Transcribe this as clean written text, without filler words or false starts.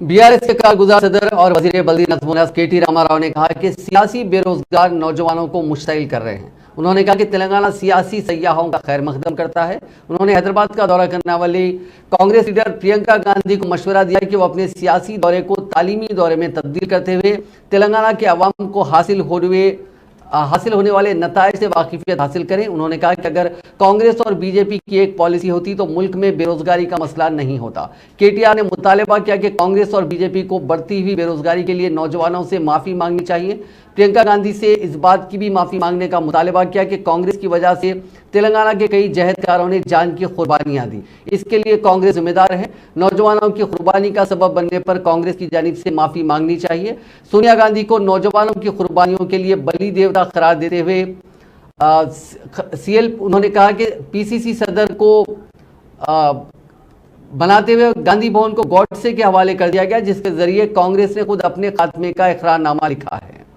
BRS के कारगुजार सदर और वजीर बल्दी नज़्म केटी रामा राव ने कहा कि सियासी बेरोजगार नौजवानों को मुश्तइल कर रहे हैं। उन्होंने कहा कि तेलंगाना सियासी सयाहों का खैर मकदम करता है। उन्होंने हैदराबाद का दौरा करने वाली कांग्रेस लीडर प्रियंका गांधी को मशवरा दिया कि वो अपने सियासी दौरे को तालीमी दौरे में तब्दील करते हुए तेलंगाना के अवाम को हासिल होने वाले नताइज से वाकिफियत हासिल करें। उन्होंने कहा कि अगर कांग्रेस और बीजेपी की एक पॉलिसी होती तो मुल्क में बेरोजगारी का मसला नहीं होता। केटीआर ने मुतालबा किया कि कांग्रेस और बीजेपी को बढ़ती हुई बेरोजगारी के लिए नौजवानों से माफ़ी मांगनी चाहिए। प्रियंका गांधी से इस बात की भी माफ़ी मांगने का मुतालबा किया कि कांग्रेस की वजह से तेलंगाना के कई जहदकारों ने जान की कुर्बानियां दी, इसके लिए कांग्रेस जिम्मेदार है। नौजवानों की कुर्बानी का सबब बनने पर कांग्रेस की जानिब से माफ़ी मांगनी चाहिए। सोनिया गांधी को नौजवानों की कुर्बानियों के लिए बलि देवता करार देते हुए उन्होंने कहा कि पीसीसी सदर को बनाते हुए गांधी भवन को गॉडसे के हवाले कर दिया गया, जिसके जरिए कांग्रेस ने खुद अपने खात्मे का इकरारनामा लिखा है।